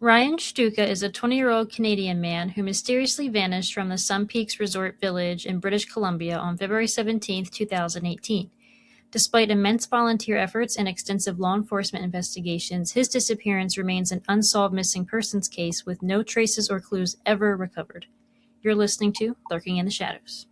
Ryan Shtuka is a 20-year-old Canadian man who mysteriously vanished from the Sun Peaks Resort Village in British Columbia on February 17, 2018. Despite immense volunteer efforts and extensive law enforcement investigations, his disappearance remains an unsolved missing persons case with no traces or clues ever recovered. You're listening to Lurking in the Shadows.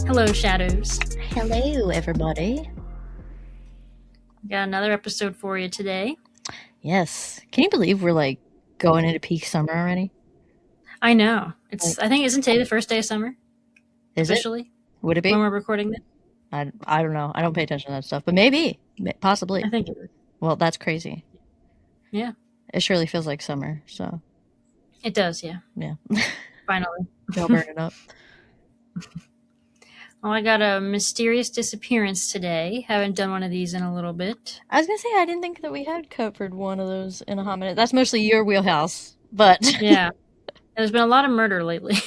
Hello, Shadows. Hello, everybody. Got another episode for you today. Yes. Can you believe we're going into peak summer already? I know. I think, isn't today the first day of summer? Is officially? it? Would it be? When we're recording this? I don't know. I don't pay attention to that stuff, but maybe. Possibly. I think it is. Well, that's crazy. Yeah. It surely feels like summer, so. It does, yeah. Yeah. Finally. Don't burn it up. Well, I got a mysterious disappearance today. Haven't done one of these in a little bit. I was going to say, I didn't think that we had covered one of those in a hot minute. That's mostly your wheelhouse, but. Yeah. There's been a lot of murder lately.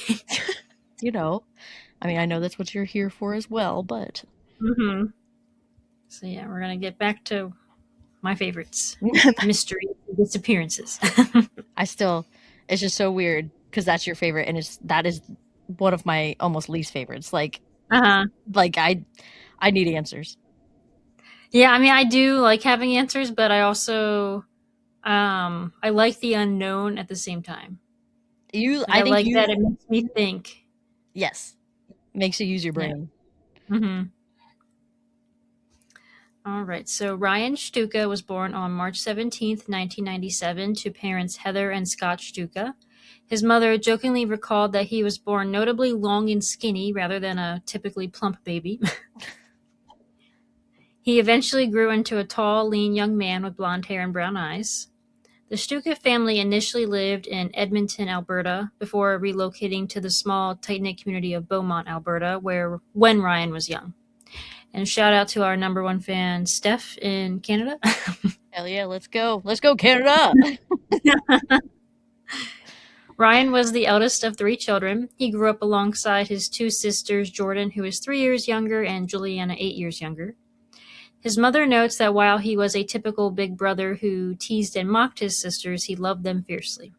You know. I mean, I know that's what you're here for as well, but. Mm-hmm. So, yeah, we're going to get back to my favorites. Mystery disappearances. It's just so weird because that's your favorite, and that is one of my almost least favorites. I need answers. Yeah, I mean, I do like having answers, but I also I like the unknown at the same time. I like that it makes me think. Yes, makes you use your brain. Yeah. Mm-hmm. All right. So Ryan Shtuka was born on March 17th, 1997, to parents Heather and Scott Shtuka. His mother jokingly recalled that he was born notably long and skinny rather than a typically plump baby. He eventually grew into a tall, lean young man with blonde hair and brown eyes. The Shtuka family initially lived in Edmonton, Alberta, before relocating to the small, tight-knit community of Beaumont, Alberta, when Ryan was young. And shout out to our number one fan, Steph in Canada. Hell yeah, let's go. Let's go, Canada! Ryan was the eldest of 3 children. He grew up alongside his 2 sisters, Jordan, who is 3 years younger, and Juliana, 8 years younger. His mother notes that while he was a typical big brother who teased and mocked his sisters, he loved them fiercely.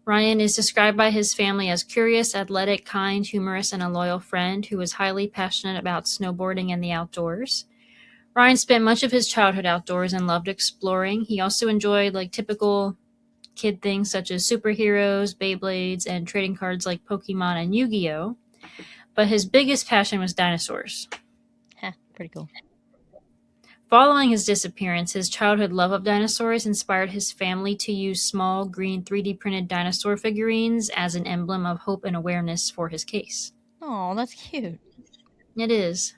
Ryan is described by his family as curious, athletic, kind, humorous, and a loyal friend who was highly passionate about snowboarding and the outdoors. Ryan spent much of his childhood outdoors and loved exploring. He also enjoyed typical kid things such as superheroes, Beyblades, and trading cards like Pokemon and Yu-Gi-Oh! But his biggest passion was dinosaurs. Pretty cool. Following his disappearance, his childhood love of dinosaurs inspired his family to use small, green 3D printed dinosaur figurines as an emblem of hope and awareness for his case. Oh, that's cute. It is.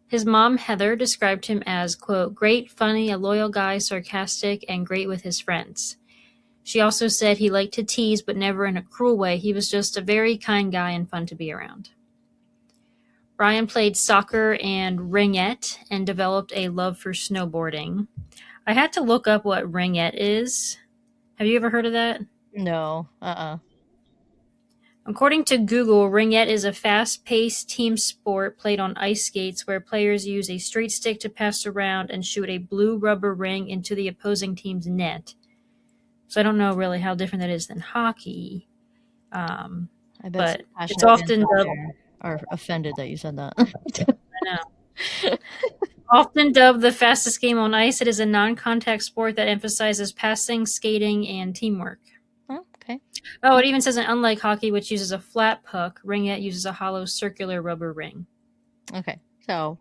His mom, Heather, described him as, quote, great, funny, a loyal guy, sarcastic, and great with his friends. She also said he liked to tease, but never in a cruel way. He was just a very kind guy and fun to be around. Ryan played soccer and ringette and developed a love for snowboarding. I had to look up what ringette is. Have you ever heard of that? No. According to Google, ringette is a fast-paced team sport played on ice skates where players use a straight stick to pass around and shoot a blue rubber ring into the opposing team's net. So I don't know really how different that is than hockey. But it's often are offended that you said that. I know. Often dubbed the fastest game on ice, it is a non-contact sport that emphasizes passing, skating, and teamwork. Oh, okay. Oh, it even says that unlike hockey, which uses a flat puck, ringette uses a hollow circular rubber ring. Okay, so.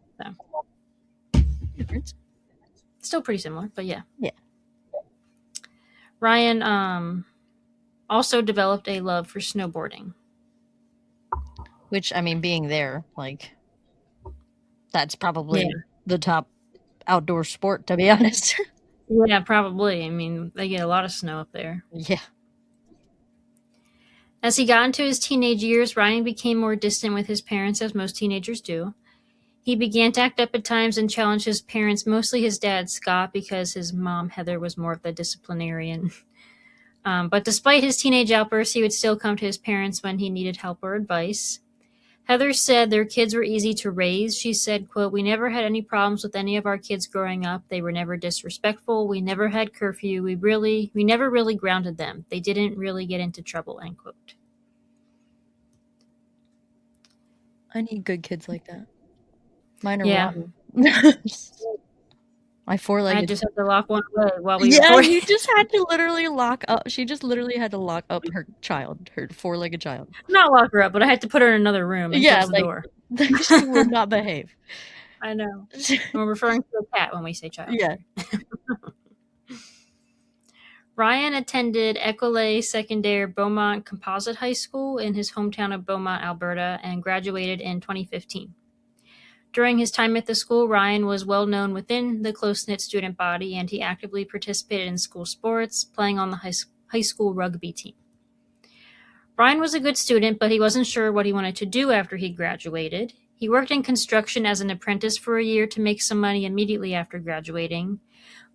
Difference. Still pretty similar, but yeah. Yeah. Ryan also developed a love for snowboarding. Which, I mean, being there, that's probably the top outdoor sport, to be honest. Yeah, probably. I mean, they get a lot of snow up there. Yeah. As he got into his teenage years, Ryan became more distant with his parents, as most teenagers do. He began to act up at times and challenge his parents, mostly his dad, Scott, because his mom, Heather, was more of the disciplinarian. But despite his teenage outbursts, he would still come to his parents when he needed help or advice. Heather said their kids were easy to raise. She said, quote, "We never had any problems with any of our kids growing up. They were never disrespectful. We never had curfew. We never really grounded them. They didn't really get into trouble," end quote. I need good kids like that. Mine are Yeah. rotten. My I four-legged. just had to lock one away while we Yeah, recorded. you just had to literally lock up. She just literally had to lock up her child, her four-legged child. Not lock her up, but I had to put her in another room and Yeah, close the like door. she would not behave. I know. And we're referring to a cat when we say child. Yeah. Ryan attended École Secondaire Beaumont Composite High School in his hometown of Beaumont, Alberta, and graduated in 2015. During his time at the school, Ryan was well known within the close-knit student body, and he actively participated in school sports, playing on the high school rugby team. Ryan was a good student, but he wasn't sure what he wanted to do after he graduated. He worked in construction as an apprentice for a year to make some money immediately after graduating.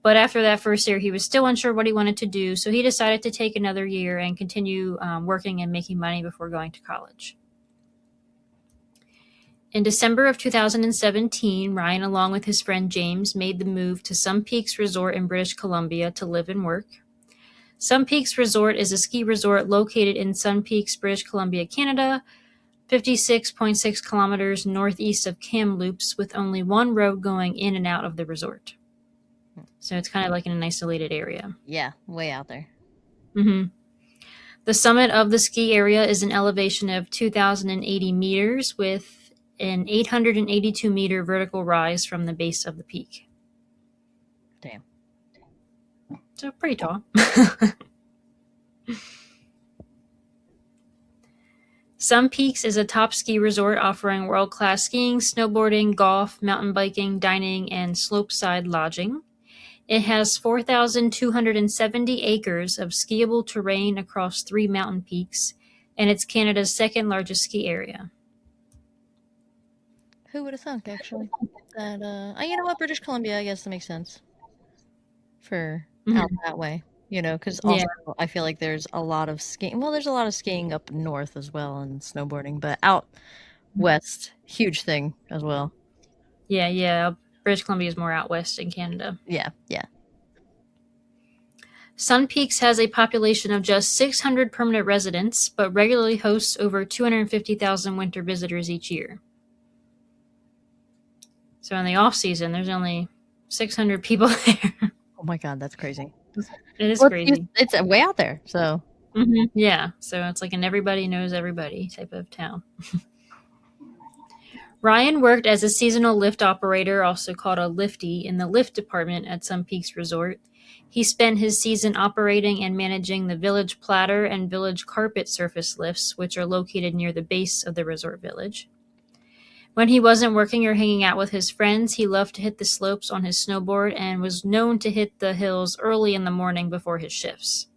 But after that first year, he was still unsure what he wanted to do, so he decided to take another year and continue working and making money before going to college. In December of 2017, Ryan, along with his friend James, made the move to Sun Peaks Resort in British Columbia to live and work. Sun Peaks Resort is a ski resort located in Sun Peaks, British Columbia, Canada, 56.6 kilometers northeast of Kamloops, with only one road going in and out of the resort. So it's kind of like in an isolated area. Yeah, way out there. Mm-hmm. The summit of the ski area is an elevation of 2,080 meters with an 882-meter vertical rise from the base of the peak. Damn. So pretty tall. Sun Peaks is a top ski resort offering world-class skiing, snowboarding, golf, mountain biking, dining, and slopeside lodging. It has 4,270 acres of skiable terrain across 3 mountain peaks, and it's Canada's second largest ski area. Who would have thunk, actually? That, you know what? British Columbia, I guess that makes sense. For out that way. You know, because also I feel like there's a lot of skiing. Well, there's a lot of skiing up north as well and snowboarding, but out west, huge thing as well. Yeah. British Columbia is more out west in Canada. Yeah. Sun Peaks has a population of just 600 permanent residents, but regularly hosts over 250,000 winter visitors each year. So in the off season, there's only 600 people there. Oh my God, that's crazy. It is crazy. It's way out there, so. Mm-hmm. Yeah, so it's like an everybody knows everybody type of town. Ryan worked as a seasonal lift operator, also called a lifty, in the lift department at Sun Peaks Resort. He spent his season operating and managing the Village Platter and Village Carpet surface lifts, which are located near the base of the resort village. When he wasn't working or hanging out with his friends, he loved to hit the slopes on his snowboard and was known to hit the hills early in the morning before his shifts.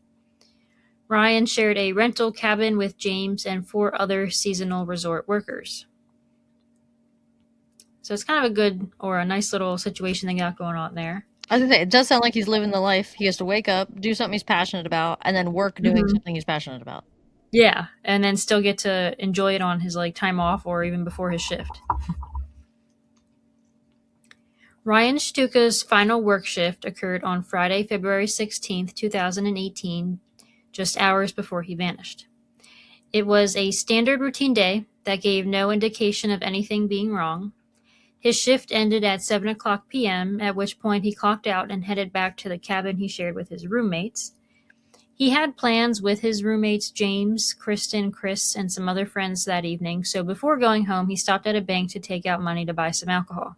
Ryan shared a rental cabin with James and 4 other seasonal resort workers. So it's kind of a good or a nice little situation they got going on there. I was gonna say, it does sound like he's living the life. He has to wake up, do something he's passionate about, and then work doing something he's passionate about. Yeah, and then still get to enjoy it on his time off or even before his shift. Ryan Shtuka's final work shift occurred on Friday, February 16th, 2018, just hours before he vanished. It was a standard routine day that gave no indication of anything being wrong. His shift ended at 7 o'clock p.m., at which point he clocked out and headed back to the cabin he shared with his roommates. He had plans with his roommates James, Kristen, Chris, and some other friends that evening, so before going home, he stopped at a bank to take out money to buy some alcohol.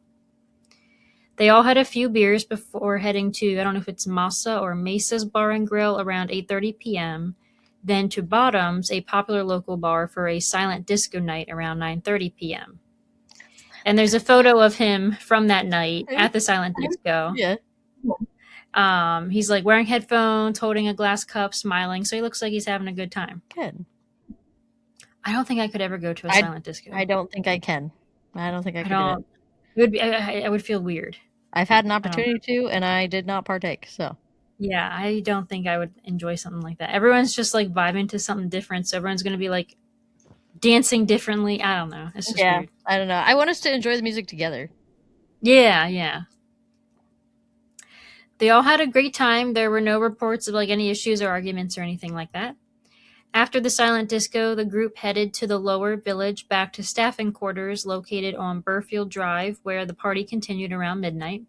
They all had a few beers before heading to, I don't know if it's Masa or Mesa's Bar and Grill around 8:30 p.m., then to Bottoms, a popular local bar, for a silent disco night around 9:30 p.m. And there's a photo of him from that night at the silent disco. Yeah. He's like wearing headphones, holding a glass cup, smiling. So he looks like he's having a good time. Good. I don't think I could ever go to a silent disco. I don't think I can. I don't think I I could do it. don't. It would be. I would feel weird. I've had an opportunity to, and I did not partake. So Yeah, I don't think I would enjoy something like that. Everyone's just like vibing to something different, so everyone's gonna be like dancing differently. I don't know. It's just weird. I don't know. I want us to enjoy the music together. Yeah, yeah. They all had a great time. There were no reports of like any issues or arguments or anything like that. After the silent disco, the group headed to the lower village back to staffing quarters located on Burfield Drive, where the party continued around midnight.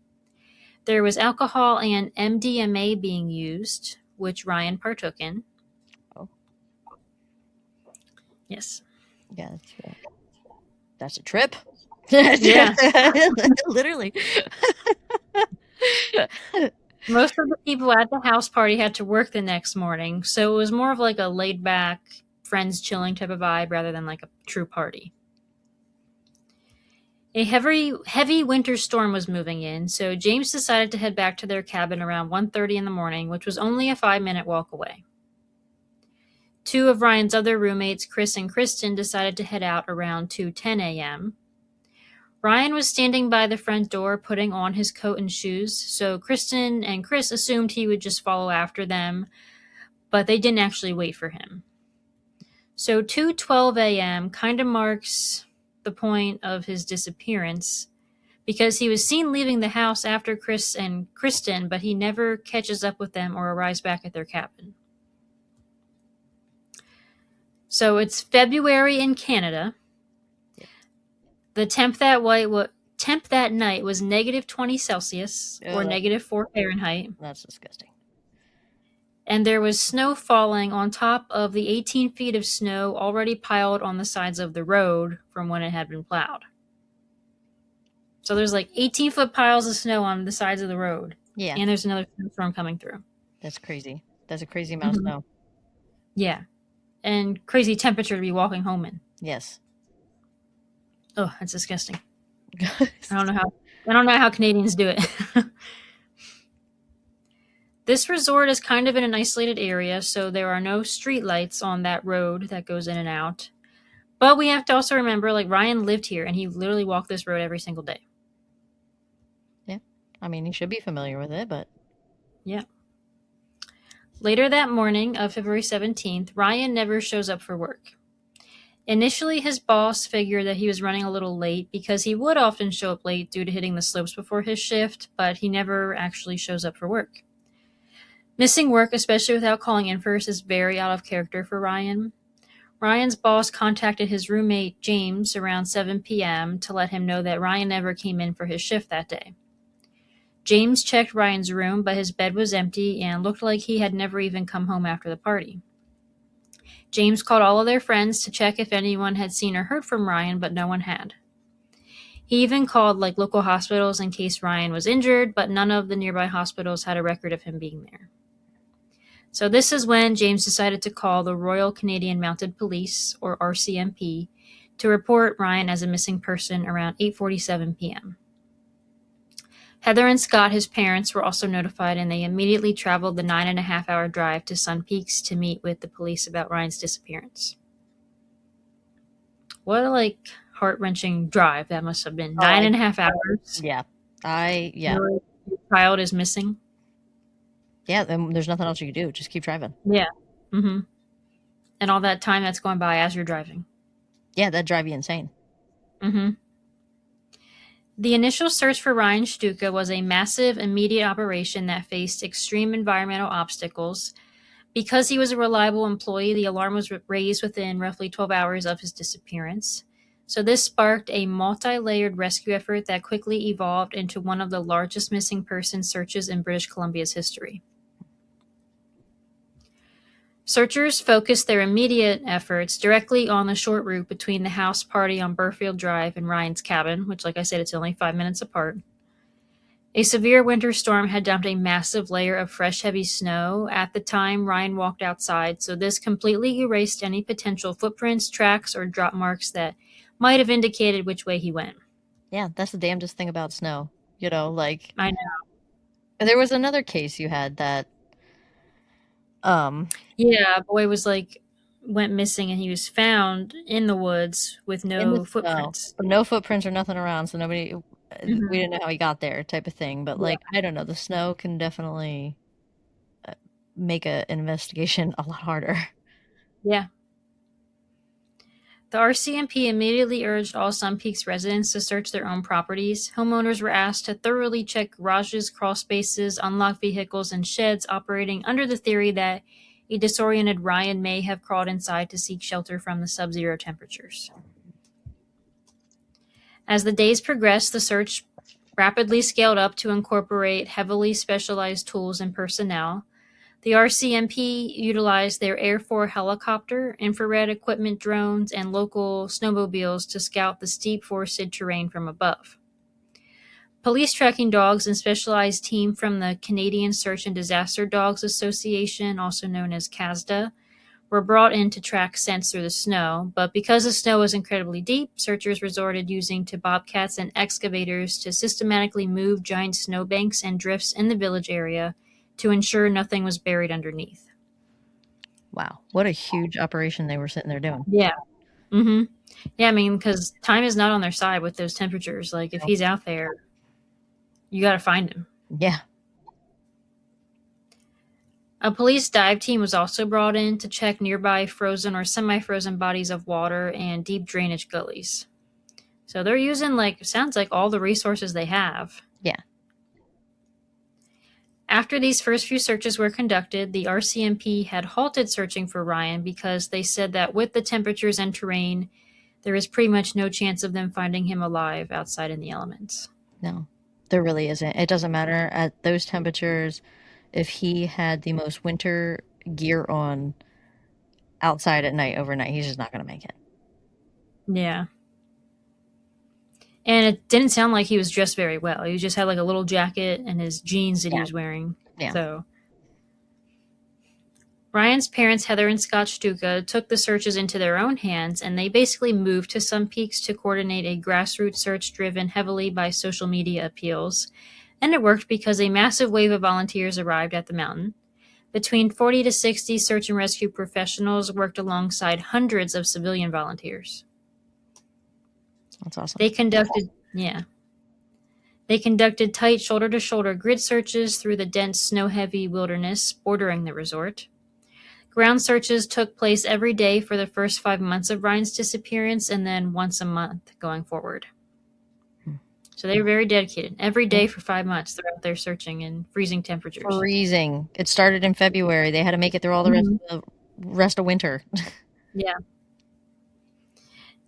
There was alcohol and MDMA being used, which Ryan partook in. Oh. Yes. Yeah, that's a trip. Yeah. Literally. Most of the people at the house party had to work the next morning, so it was more of like a laid back, friends chilling type of vibe rather than like a true party. A heavy winter storm was moving in, so James decided to head back to their cabin around 1:30 in the morning, which was only a 5-minute walk away. Two of Ryan's other roommates, Chris and Kristen, decided to head out around 2:10 a.m. Ryan was standing by the front door putting on his coat and shoes, so Kristen and Chris assumed he would just follow after them, but they didn't actually wait for him. So 2:12 a.m. kind of marks the point of his disappearance because he was seen leaving the house after Chris and Kristen, but he never catches up with them or arrives back at their cabin. So it's February in Canada. The temp that night was -20 Celsius or -4 Fahrenheit. That's disgusting. And there was snow falling on top of the 18 feet of snow already piled on the sides of the road from when it had been plowed. So there's like 18-foot piles of snow on the sides of the road. Yeah. And there's another storm coming through. That's crazy. That's a crazy amount of snow. Yeah. And crazy temperature to be walking home in. Yes. Oh, that's disgusting. I don't know how Canadians do it. This resort is kind of in an isolated area, so there are no street lights on that road that goes in and out. But we have to also remember, like, Ryan lived here, and he literally walked this road every single day. Yeah. I mean, he should be familiar with it, but... Yeah. Later that morning of February 17th, Ryan never shows up for work. Initially, his boss figured that he was running a little late because he would often show up late due to hitting the slopes before his shift, but he never actually shows up for work. Missing work, especially without calling in first, is very out of character for Ryan. Ryan's boss contacted his roommate, James, around 7 p.m. to let him know that Ryan never came in for his shift that day. James checked Ryan's room, but his bed was empty and looked like he had never even come home after the party. James called all of their friends to check if anyone had seen or heard from Ryan, but no one had. He even called local hospitals in case Ryan was injured, but none of the nearby hospitals had a record of him being there. So this is when James decided to call the Royal Canadian Mounted Police, or RCMP, to report Ryan as a missing person around 8:47 p.m. Heather and Scott, his parents, were also notified, and they immediately traveled the 9.5-hour drive to Sun Peaks to meet with the police about Ryan's disappearance. What a heart-wrenching drive that must have been. 9.5 hours. Yeah. Your child is missing. Yeah, then there's nothing else you can do. Just keep driving. Yeah. Mm-hmm. And all that time that's going by as you're driving. Yeah, that'd drive you insane. Mm-hmm. The initial search for Ryan Shtuka was a massive, immediate operation that faced extreme environmental obstacles. Because he was a reliable employee, the alarm was raised within roughly 12 hours of his disappearance. So this sparked a multi-layered rescue effort that quickly evolved into one of the largest missing person searches in British Columbia's history. Searchers focused their immediate efforts directly on the short route between the house party on Burfield Drive and Ryan's cabin, which, like I said, it's only 5 minutes apart. A severe winter storm had dumped a massive layer of fresh, heavy snow at the time Ryan walked outside, so this completely erased any potential footprints, tracks, or drop marks that might have indicated which way he went. Yeah, that's the damnedest thing about snow. You know, like I know. there was another case you had that um Yeah, a boy was like went missing and he was found in the woods with in the no snow, footprints. but no footprints or nothing around, so nobody we Hmm. didn't know how he got there type of thing. But Yeah. like I don't know, the snow can definitely uh, make an investigation a lot harder. Yeah. The RCMP immediately urged all Sun Peaks residents to search their own properties. Homeowners were asked to thoroughly check garages, crawl spaces, unlocked vehicles, and sheds operating under the theory that a disoriented Ryan may have crawled inside to seek shelter from the sub-zero temperatures. As the days progressed, the search rapidly scaled up to incorporate heavily specialized tools and personnel. The RCMP utilized their Air Force helicopter, infrared equipment drones, and local snowmobiles to scout the steep forested terrain from above. Police tracking dogs and specialized team from the Canadian Search and Disaster Dogs Association, also known as CASDA, were brought in to track scents through the snow, but because the snow was incredibly deep, searchers resorted using to bobcats and excavators to systematically move giant snowbanks and drifts in the village area to ensure nothing was buried underneath. Wow, what a huge operation they were sitting there doing. Yeah. Mm-hmm. Yeah, I mean, because time is not on their side with those temperatures. Like, if he's out there, you got to find him. Yeah. A police dive team was also brought in to check nearby frozen or semi frozen bodies of water and deep drainage gullies. So they're using, like, sounds like all the resources they have. Yeah. After these first few searches were conducted, the RCMP had halted searching for Ryan because they said that with the temperatures and terrain, there is pretty much no chance of them finding him alive outside in the elements. No, there really isn't. It doesn't matter at those temperatures. If he had the most winter gear on outside at night overnight, he's just not going to make it. Yeah. And it didn't sound like he was dressed very well. He just had like a little jacket and his jeans that he Yeah. was wearing. Yeah. So Ryan's parents, Heather and Scott Shtuka, took the searches into their own hands and they basically moved to Sun Peaks to coordinate a grassroots search driven heavily by social media appeals. And it worked because a massive wave of volunteers arrived at the mountain. Between 40 to 60 search and rescue professionals worked alongside hundreds of civilian volunteers. That's awesome. They conducted, yeah, they conducted tight shoulder-to-shoulder grid searches through the dense snow-heavy wilderness bordering the resort. Ground searches took place every day for the first 5 months of Ryan's disappearance and then once a month going forward. So they were very dedicated. Every day for 5 months, they're out there searching in freezing temperatures. Freezing. It started in February. They had to make it through all the rest of winter. Yeah.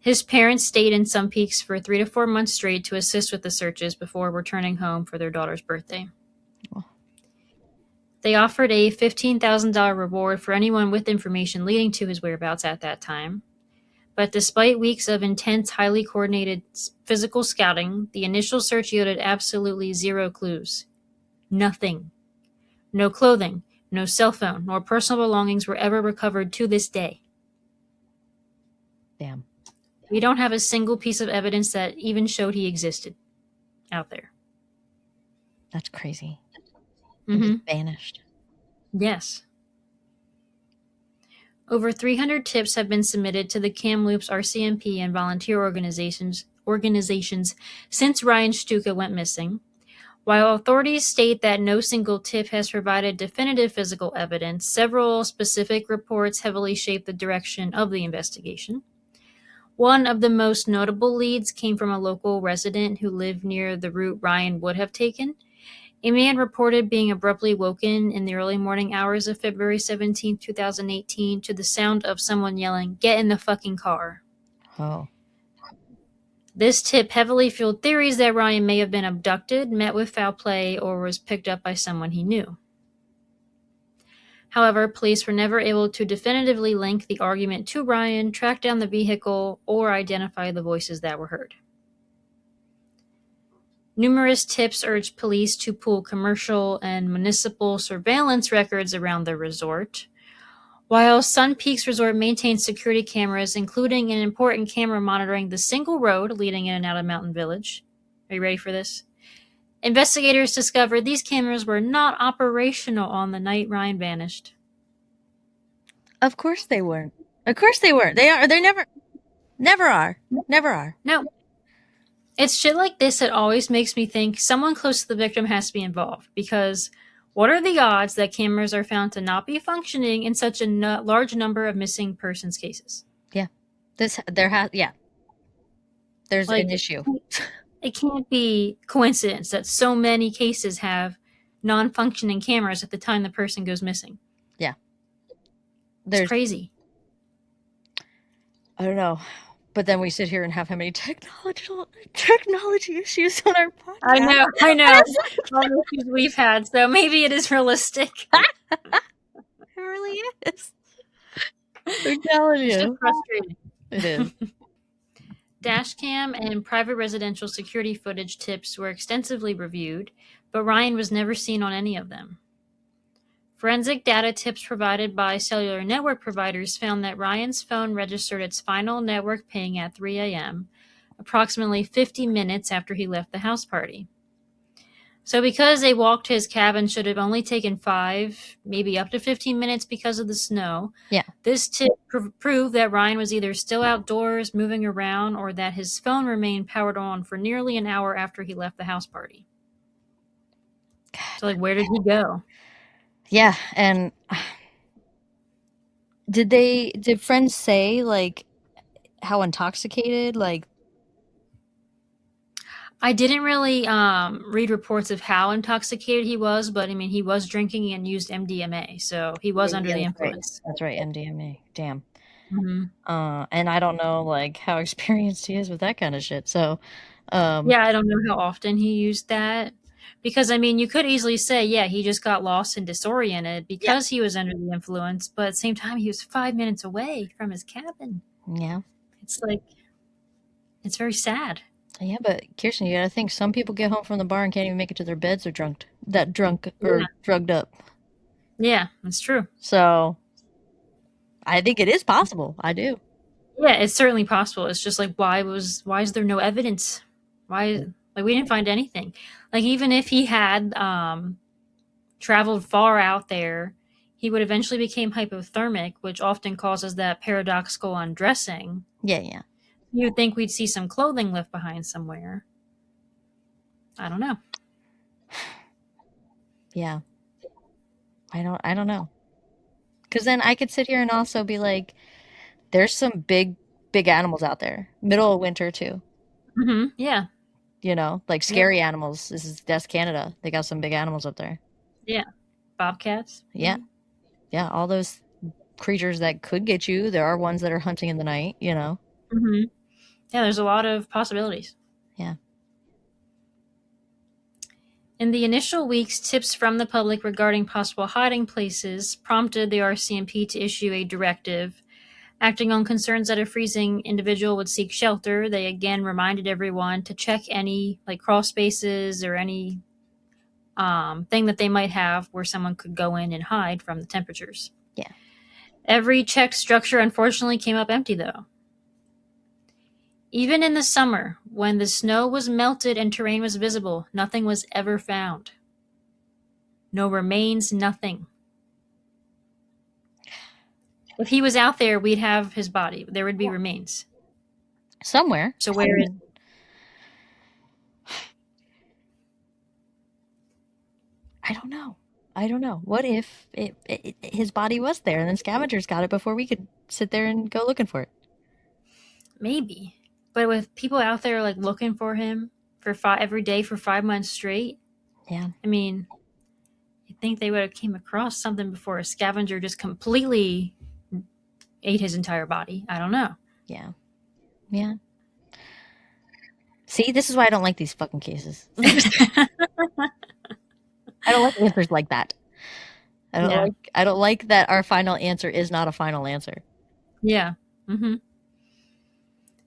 His parents stayed in Sun Peaks for 3 to 4 months straight to assist with the searches before returning home for their daughter's birthday. Oh. They offered a $15,000 reward for anyone with information leading to his whereabouts at that time. But despite weeks of intense, highly coordinated physical scouting, the initial search yielded absolutely zero clues. Nothing. No clothing, no cell phone, nor personal belongings were ever recovered to this day. Damn. We don't have a single piece of evidence that even showed he existed out there. That's crazy. Mm-hmm. He just vanished. Yes. Over 300 tips have been submitted to the Kamloops RCMP and volunteer organizations since Ryan Shtuka went missing. While authorities state that no single tip has provided definitive physical evidence, several specific reports heavily shaped the direction of the investigation. One of the most notable leads came from a local resident who lived near the route Ryan would have taken. A man reported being abruptly woken in the early morning hours of February 17, 2018, to the sound of someone yelling, "Get in the fucking car." Oh. This tip heavily fueled theories that Ryan may have been abducted, met with foul play, or was picked up by someone he knew. However, police were never able to definitively link the argument to Ryan, track down the vehicle, or identify the voices that were heard. Numerous tips urged police to pool commercial and municipal surveillance records around the resort. While Sun Peaks Resort maintains security cameras, including an important camera monitoring the single road leading in and out of Mountain Village, Are you ready for this? Investigators discovered these cameras were not operational on the night Ryan vanished. Of course they weren't. Of course they weren't. They are. They never are. Never are. No. It's shit like this that always makes me think someone close to the victim has to be involved, because what are the odds that cameras are found to not be functioning in such a large number of missing persons cases? Yeah. There's an issue. It can't be coincidence that so many cases have non-functioning cameras at the time the person goes missing. Yeah. It's crazy. I don't know. But then we sit here and have how many technology issues on our podcast. I know. All the issues we've had, so maybe it is realistic. It really is. I'm telling you. It's just frustrating. It is. Dashcam and private residential security footage tips were extensively reviewed, but Ryan was never seen on any of them. Forensic data tips provided by cellular network providers found that Ryan's phone registered its final network ping at 3 a.m., approximately 50 minutes after he left the house party. So because a walk to his cabin should have only taken 5, maybe up to 15 minutes because of the snow, this tip proved that Ryan was either still outdoors, moving around, or that his phone remained powered on for nearly an hour after he left the house party. God. So, where did he go? Yeah, and did friends say, how intoxicated, I didn't really read reports of how intoxicated he was, but I mean, he was drinking and used MDMA, so he was under the influence. That's right, MDMA. Damn. Mm-hmm. And I don't know, how experienced he is with that kind of shit. So, yeah, I don't know how often he used that. Because, I mean, you could easily say, yeah, he just got lost and disoriented because he was under the influence, but at the same time, he was 5 minutes away from his cabin. Yeah. It's very sad. Yeah, but Kirsten, you gotta think, some people get home from the bar and can't even make it to their beds or drugged up. Yeah, that's true. So, I think it is possible. I do. Yeah, it's certainly possible. It's just why is there no evidence? Why... we didn't find anything. Even if he had traveled far out there, he would eventually become hypothermic, which often causes that paradoxical undressing. Yeah. You'd think we'd see some clothing left behind somewhere. I don't know. Yeah. I don't know. Because then I could sit here and also be like, there's some big animals out there. Middle of winter, too. Mm-hmm. Yeah. Scary animals. That's Canada. They got some big animals up there. Yeah. Bobcats. Yeah. Yeah, all those creatures that could get you. There are ones that are hunting in the night, Mm-hmm. Yeah, there's a lot of possibilities. Yeah. In the initial weeks, tips from the public regarding possible hiding places prompted the RCMP to issue a directive. Acting on concerns that a freezing individual would seek shelter, they again reminded everyone to check any crawl spaces or any thing that they might have where someone could go in and hide from the temperatures. Yeah. Every checked structure unfortunately came up empty, though. Even in the summer, when the snow was melted and terrain was visible, nothing was ever found. No remains, nothing. If he was out there, we'd have his body. There would be remains. Somewhere. So where is... I don't know. What if his body was there and then scavengers got it before we could sit there and go looking for it? Maybe. But with people out there looking for him every day for 5 months straight, yeah. I mean, you'd think they would have came across something before a scavenger just completely ate his entire body. I don't know. Yeah. See, this is why I don't like these fucking cases. I don't like answers like that. I don't like that our final answer is not a final answer. Yeah. Mm-hmm.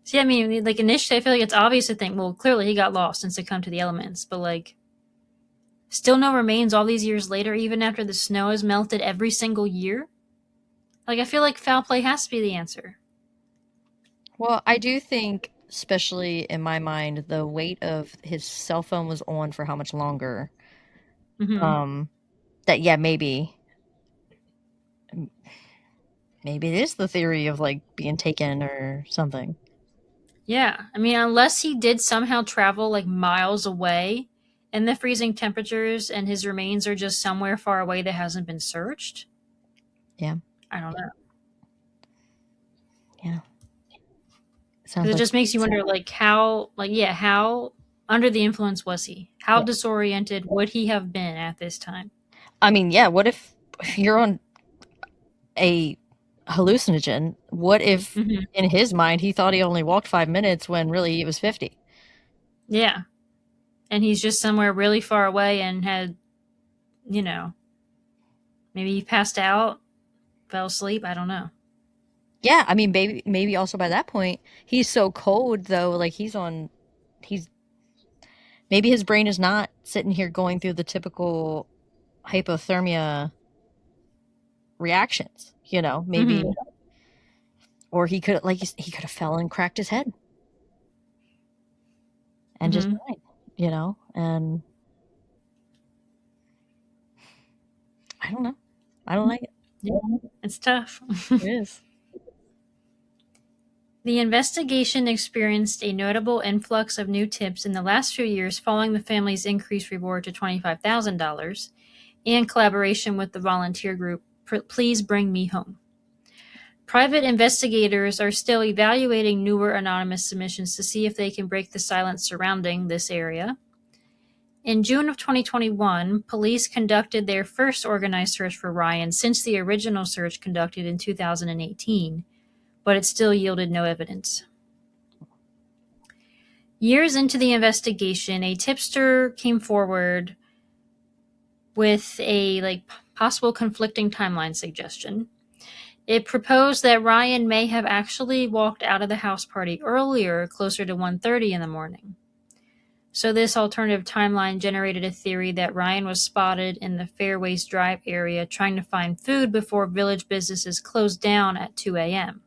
See, I mean, initially, I feel like it's obvious to think, well, clearly he got lost and succumbed to the elements, but still no remains all these years later, even after the snow has melted every single year. I feel like foul play has to be the answer. Well, I do think especially in my mind, the weight of his cell phone was on for how much longer. That yeah, maybe it is the theory of like being taken or something. Yeah. I mean, unless he did somehow travel like miles away in the freezing temperatures and his remains are just somewhere far away that hasn't been searched. Yeah. I don't know. Yeah. Because Sounds it like just makes you wonder, like, how under the influence was he? How yeah. disoriented would he have been at this time? I mean, yeah, what if you're on a hallucinogen? What if Hmm. in his mind he thought he only walked 5 minutes when really it was 50? Yeah. And he's just somewhere really far away and had, you know, maybe he passed out, fell asleep. I don't know. Yeah, I mean, maybe also by that point he's so cold though, like he's maybe his brain is not sitting here going through the typical hypothermia reactions, maybe, Hmm. or he could he could have fell and cracked his head and just Hmm. died, and I don't know. I don't like it. Yeah, it's tough. It is. The investigation experienced a notable influx of new tips in the last few years following the family's increased reward to $25,000 and collaboration with the volunteer group Please Bring Me Home. Private investigators are still evaluating newer anonymous submissions to see if they can break the silence surrounding this area. In June of 2021, police conducted their first organized search for Ryan since the original search conducted in 2018, but it still yielded no evidence. Years into the investigation, a tipster came forward with a possible conflicting timeline suggestion. It proposed that Ryan may have actually walked out of the house party earlier, closer to 1:30 in the morning. So this alternative timeline generated a theory that Ryan was spotted in the Fairways Drive area trying to find food before village businesses closed down at 2 a.m.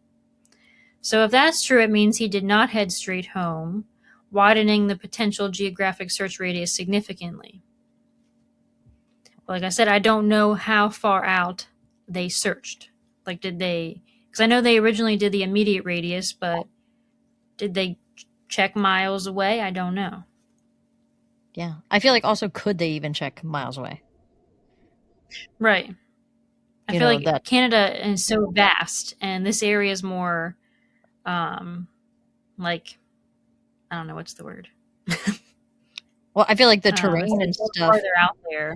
So if that's true, it means he did not head straight home, widening the potential geographic search radius significantly. Like I said, I don't know how far out they searched. Like, did they? Because I know they originally did the immediate radius, but did they check miles away? I don't know. Yeah. I feel like also could they even check miles away? Right. I feel like That Canada is so vast, and this area is more, like, I don't know what's the word. well, I feel like the It's terrain like and so stuff. farther out there.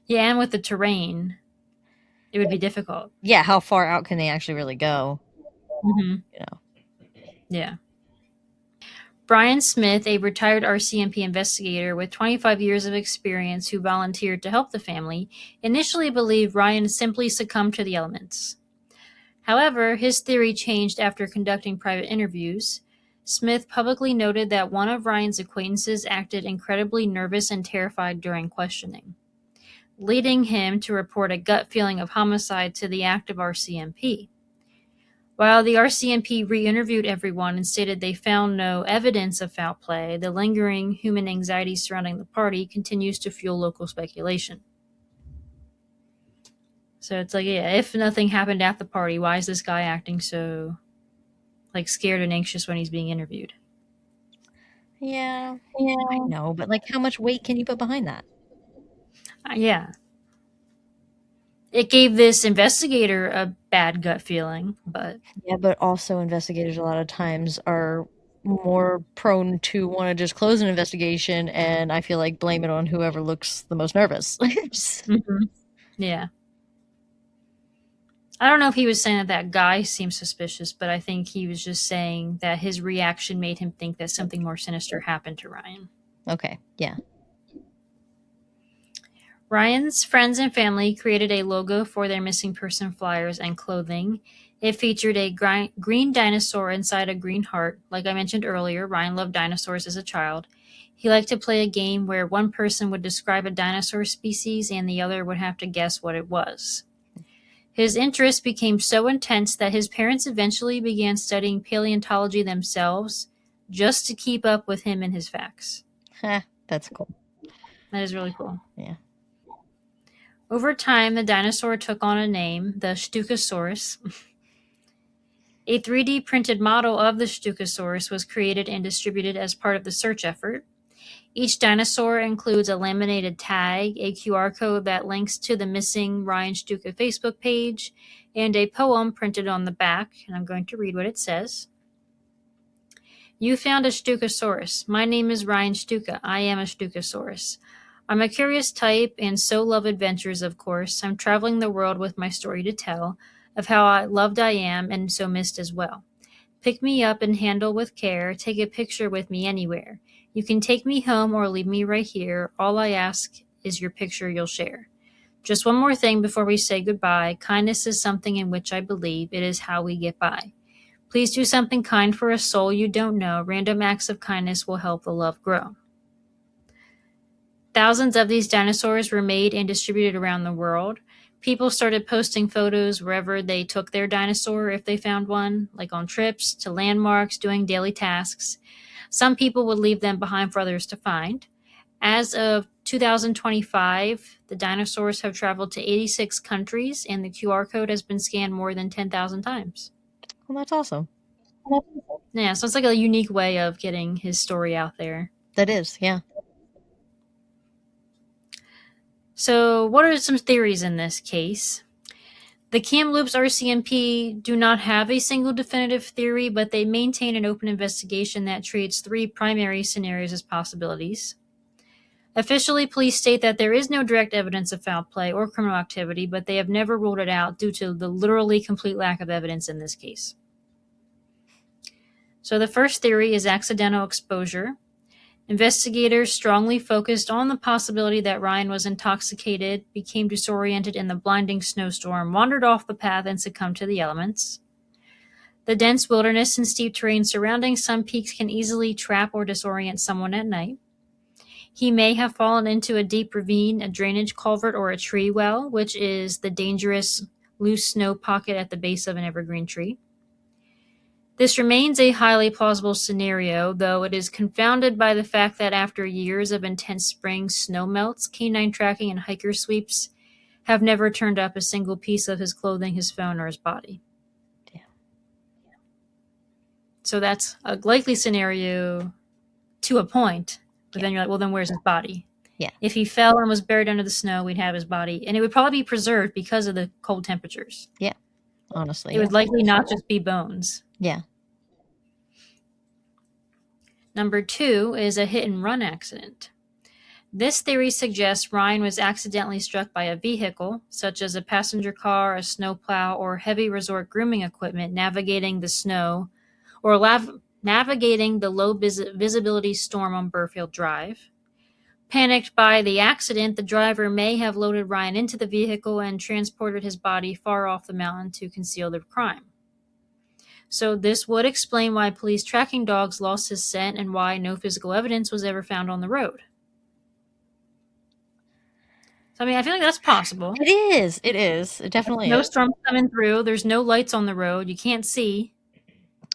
Yeah, and with the terrain, it would be difficult. Yeah, how far out can they actually really go? Hmm. You know. Yeah. Brian Smith, a retired RCMP investigator with 25 years of experience who volunteered to help the family, initially believed Ryan simply succumbed to the elements. However, his theory changed after conducting private interviews. Smith publicly noted that one of Ryan's acquaintances acted incredibly nervous and terrified during questioning, leading him to report a gut feeling of homicide to the active RCMP. While the RCMP re-interviewed everyone and stated they found no evidence of foul play, the lingering human anxiety surrounding the party continues to fuel local speculation. So it's like, yeah, if nothing happened at the party, why is this guy acting so scared and anxious when he's being interviewed? Yeah, I know, but like, how much weight can you put behind that? Yeah. It gave this investigator a bad gut feeling, but Yeah, but also investigators a lot of times are more prone to want to just close an investigation, and I feel like blame it on whoever looks the most nervous. mhm. Yeah. I don't know if he was saying that that guy seemed suspicious, but I think he was just saying that his reaction made him think that something more sinister happened to Ryan. Okay, yeah. Ryan's friends and family created a logo for their missing person flyers and clothing. It featured a green dinosaur inside a green heart. Like I mentioned earlier, Ryan loved dinosaurs as a child. He liked to play a game where one person would describe a dinosaur species and the other would have to guess what it was. His interest became so intense that his parents eventually began studying paleontology themselves just to keep up with him and his facts. That's cool. That is really cool. Yeah. Over time, the dinosaur took on a name, the Shtukasaurus. A 3D printed model of the Shtukasaurus was created and distributed as part of the search effort. Each dinosaur includes a laminated tag, a QR code that links to the missing Ryan Shtuka Facebook page, and a poem printed on the back. And I'm going to read what it says. You found a Shtukasaurus. My name is Ryan Shtuka. I am a Shtukasaurus. I'm a curious type and so love adventures, of course. I'm traveling the world with my story to tell of how loved I am and so missed as well. Pick me up and handle with care. Take a picture with me anywhere. You can take me home or leave me right here. All I ask is your picture you'll share. Just one more thing before we say goodbye. Kindness is something in which I believe. It is how we get by. Please do something kind for a soul you don't know. Random acts of kindness will help the love grow. Thousands of these dinosaurs were made and distributed around the world. People started posting photos wherever they took their dinosaur if they found one, like on trips, to landmarks, doing daily tasks. Some people would leave them behind for others to find. As of 2025, the dinosaurs have traveled to 86 countries, and the QR code has been scanned more than 10,000 times. Well, that's awesome. Yeah, so it's like a unique way of getting his story out there. That is, yeah. So, what are some theories in this case? The Kamloops RCMP do not have a single definitive theory, but they maintain an open investigation that treats three primary scenarios as possibilities. Officially, police state that there is no direct evidence of foul play or criminal activity, but they have never ruled it out due to the literally complete lack of evidence in this case. So the first theory is accidental exposure. Investigators strongly focused on the possibility that Ryan was intoxicated, became disoriented in the blinding snowstorm, wandered off the path, and succumbed to the elements. The dense wilderness and steep terrain surrounding some peaks can easily trap or disorient someone at night. He may have fallen into a deep ravine, a drainage culvert, or a tree well, which is the dangerous loose snow pocket at the base of an evergreen tree. This remains a highly plausible scenario, though it is confounded by the fact that after years of intense spring snow melts, canine tracking, and hiker sweeps have never turned up a single piece of his clothing, his phone, or his body. Damn. So that's a likely scenario to a point, but then you're like, well, then where's his body? Yeah. If he fell and was buried under the snow, we'd have his body, and it would probably be preserved because of the cold temperatures. Yeah. Honestly. It would likely not just be bones. Yeah. Number 2 is a hit and run accident. This theory suggests Ryan was accidentally struck by a vehicle, such as a passenger car, a snowplow, or heavy resort grooming equipment navigating the snow, or navigating the low visibility storm on Burfield Drive. Panicked by the accident, the driver may have loaded Ryan into the vehicle and transported his body far off the mountain to conceal the crime. So this would explain why police tracking dogs lost his scent and why no physical evidence was ever found on the road. So, I mean, I feel like that's possible. It is. It is. It definitely No is. storm coming through. There's no lights on the road. You can't see.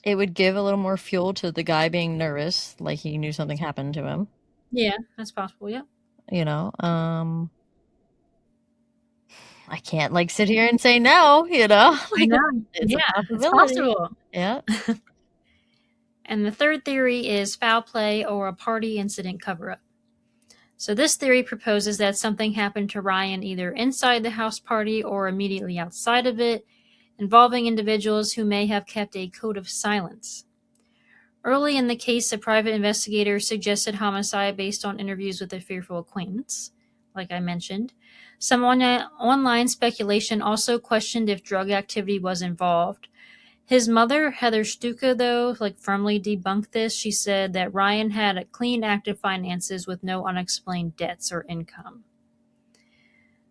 It would give a little more fuel to the guy being nervous, like he knew something happened to him. Yeah, that's possible. Yeah. You know, I can't like sit here and say no, you know. Like, it's possible. Yeah. And the third theory is foul play or a party incident cover-up. So this theory proposes that something happened to Ryan either inside the house party or immediately outside of it, involving individuals who may have kept a code of silence. Early in the case, a private investigator suggested homicide based on interviews with a fearful acquaintance, like I mentioned. Some online speculation also questioned if drug activity was involved. His mother, Heather Shtuka, though, firmly debunked this. She said that Ryan had clean, active finances with no unexplained debts or income.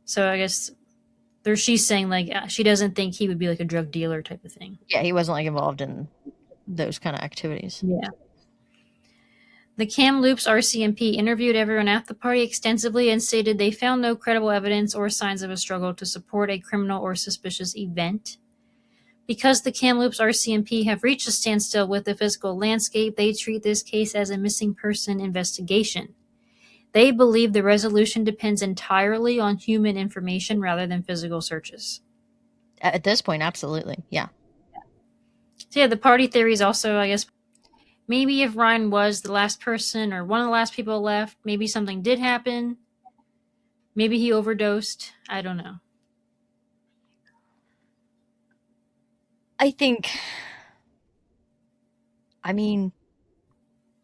So I guess she's saying, she doesn't think he would be a drug dealer type of thing. Yeah, he wasn't, involved in those kind of activities. Yeah. The Kamloops RCMP interviewed everyone at the party extensively and stated they found no credible evidence or signs of a struggle to support a criminal or suspicious event. Because the Kamloops RCMP have reached a standstill with the physical landscape, they treat this case as a missing person investigation. They believe the resolution depends entirely on human information rather than physical searches. At this point, absolutely. Yeah. So yeah, the party theory is also, I guess, maybe if Ryan was the last person or one of the last people left, maybe something did happen. Maybe he overdosed. I don't know. I think, I mean,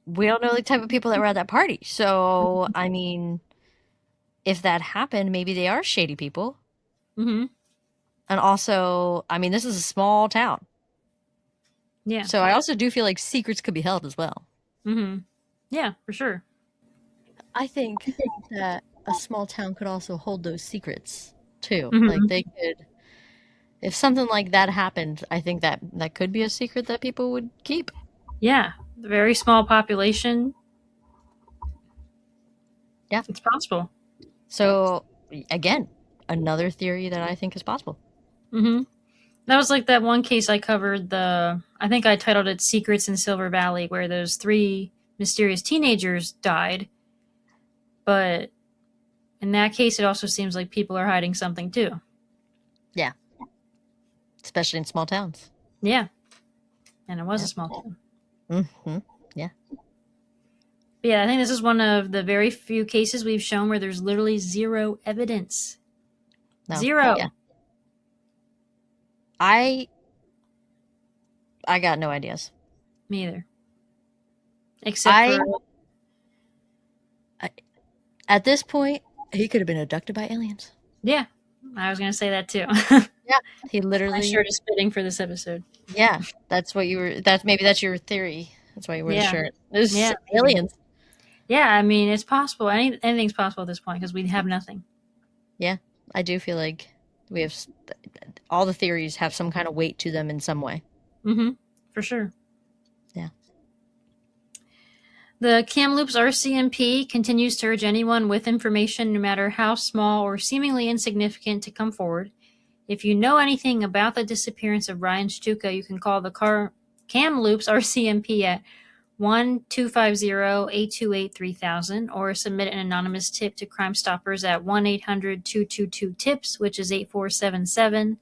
we don't know the type of people that were at that party. So, I mean, if that happened, maybe they are shady people. Mm-hmm. And also, I mean, this is a small town. Yeah. So I also do feel like secrets could be held as well. Mm-hmm. Yeah, for sure. I think that a small town could also hold those secrets too. Mm-hmm. Like they could, if something like that happened, I think that that could be a secret that people would keep. Yeah, the very small population. Yeah. It's possible. So again, another theory that I think is possible. Mm-hmm. That was like that one case I covered. I think I titled it "Secrets in Silver Valley," where those 3 mysterious teenagers died. But in that case, it also seems like people are hiding something too. Yeah. Especially in small towns. Yeah, and it was a small town. Mm-hmm. Yeah. But yeah, I think this is one of the very few cases we've shown where there's literally zero evidence. No. Zero. Yeah. I got no ideas. Me either. Except for at this point, he could have been abducted by aliens. yeah, I was gonna say that too. Yeah, he literally. My shirt is fitting for this episode. Yeah, that's what you were. That's your theory. That's why you wear the shirt. There's aliens. Yeah, I mean it's possible. Anything's possible at this point because we have nothing. Yeah, I do feel like we have all the theories have some kind of weight to them in some way. Mm-hmm. For sure. Yeah. The Kamloops RCMP continues to urge anyone with information, no matter how small or seemingly insignificant, to come forward. If you know anything about the disappearance of Ryan Shtuka, you can call the Kamloops RCMP at 1-250-828-3000 or submit an anonymous tip to Crime Stoppers at 1-800-222-TIPS, which is 8477.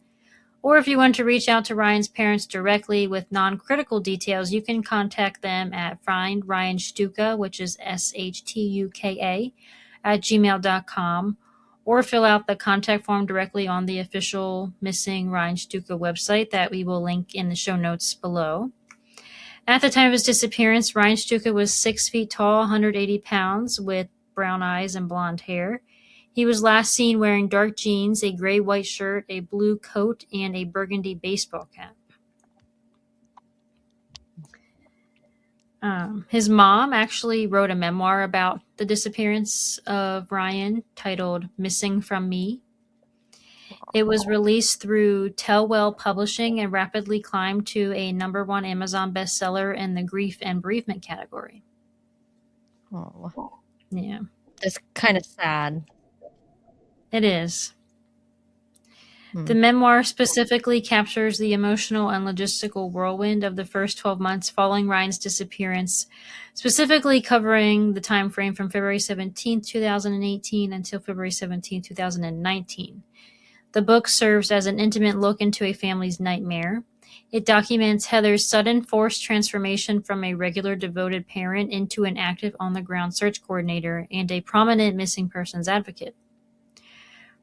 Or if you want to reach out to Ryan's parents directly with non-critical details, you can contact them at Find Ryan Shtuka, which is SHTUKA, at gmail.com, or fill out the contact form directly on the official Missing Ryan Shtuka website that we will link in the show notes below. At the time of his disappearance, Ryan Shtuka was 6 feet tall, 180 pounds, with brown eyes and blonde hair. He was last seen wearing dark jeans, a gray-white shirt, a blue coat, and a burgundy baseball cap. His mom actually wrote a memoir about the disappearance of Ryan titled Missing from Me. It was released through Tellwell Publishing and rapidly climbed to a #1 Amazon bestseller in the grief and bereavement category. Oh. Yeah. That's kind of sad. It is. The memoir specifically captures the emotional and logistical whirlwind of the first 12 months following Ryan's disappearance, specifically covering the time frame from February 17, 2018 until February 17, 2019. The book serves as an intimate look into a family's nightmare. It documents Heather's sudden forced transformation from a regular devoted parent into an active on-the-ground search coordinator and a prominent missing persons advocate.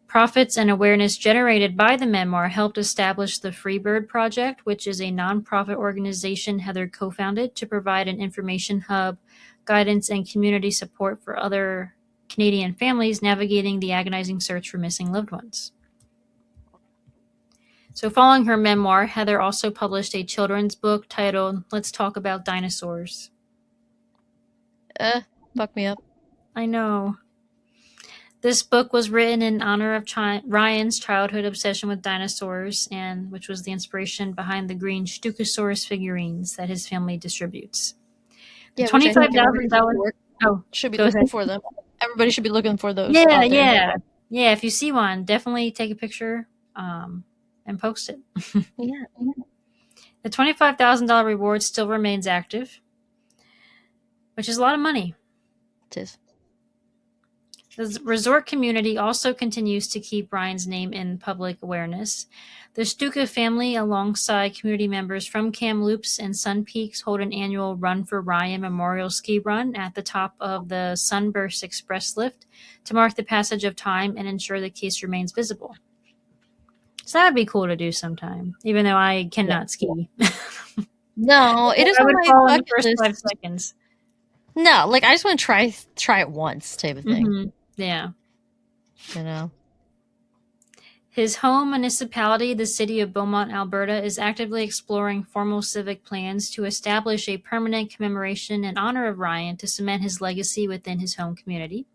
Profits and awareness generated by the memoir helped establish the Freebird Project, which is a nonprofit organization Heather co-founded to provide an information hub, guidance, and community support for other Canadian families navigating the agonizing search for missing loved ones. So following her memoir, Heather also published a children's book titled Let's Talk About Dinosaurs. Fuck me up. I know. This book was written in honor of Ryan's childhood obsession with dinosaurs, and which was the inspiration behind the green Shtukasaurus figurines that his family distributes. Yeah, $25,000. Oh, should be looking for them. Everybody should be looking for those. Yeah. If you see one, definitely take a picture, and and post it. Yeah. The $25,000 reward still remains active, which is a lot of money. It is. The resort community also continues to keep Ryan's name in public awareness. The Shtuka family, alongside community members from Kamloops and Sun Peaks, hold an annual Run for Ryan Memorial Ski Run at the top of the Sunburst Express lift to mark the passage of time and ensure the case remains visible. So that would be cool to do sometime, even though I cannot ski. No, it is I on would my fall in the bucket first list. 5 seconds. No, like I just want to try it once type of thing. Mm-hmm. Yeah. You know? His home municipality, the city of Beaumont, Alberta, is actively exploring formal civic plans to establish a permanent commemoration in honor of Ryan to cement his legacy within his home community.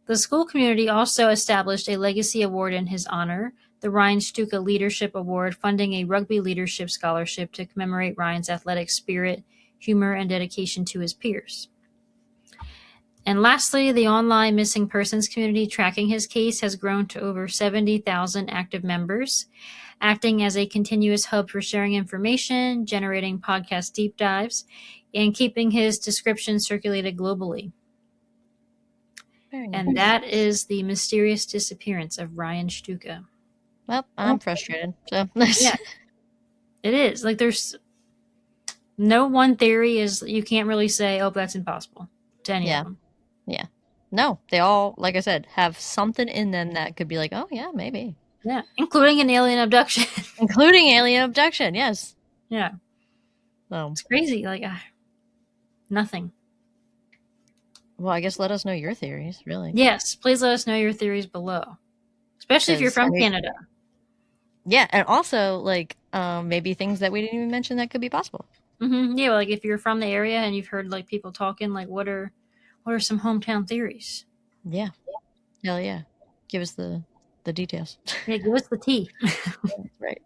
The school community also established a legacy award in his honor, the Ryan Shtuka Leadership Award, funding a rugby leadership scholarship to commemorate Ryan's athletic spirit, humor, and dedication to his peers. And lastly, the online missing persons community tracking his case has grown to over 70,000 active members, acting as a continuous hub for sharing information, generating podcast deep dives, and keeping his description circulated globally. Very nice. And that is the mysterious disappearance of Ryan Shtuka. Well, I'm frustrated. So Yeah, it is. Like, there's no one theory is, you can't really say, oh, that's impossible to any of them. Yeah. No, they all, like I said, have something in them that could be like, oh, yeah, maybe. Yeah, including an alien abduction. Including alien abduction, yes. Yeah. So, it's crazy. Like, nothing. Well, I guess let us know your theories, really. Yes, please let us know your theories below. Especially if you're from Canada. Yeah, and also, like, maybe things that we didn't even mention that could be possible. Mm-hmm. Yeah, like if you're from the area and you've heard, like, people talking, like, what are some hometown theories? Yeah. Hell yeah. Give us the details. Yeah, give us the tea. Right.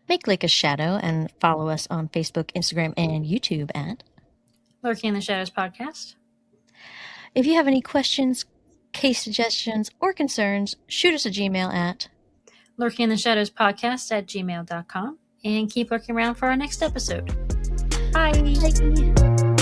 Make Lake a Shadow and follow us on Facebook, Instagram, and YouTube at Lurking in the Shadows Podcast. If you have any questions, case suggestions, or concerns, shoot us a Gmail at Lurking in the Shadows Podcast at gmail.com, and keep looking around for our next episode. Bye. Bye.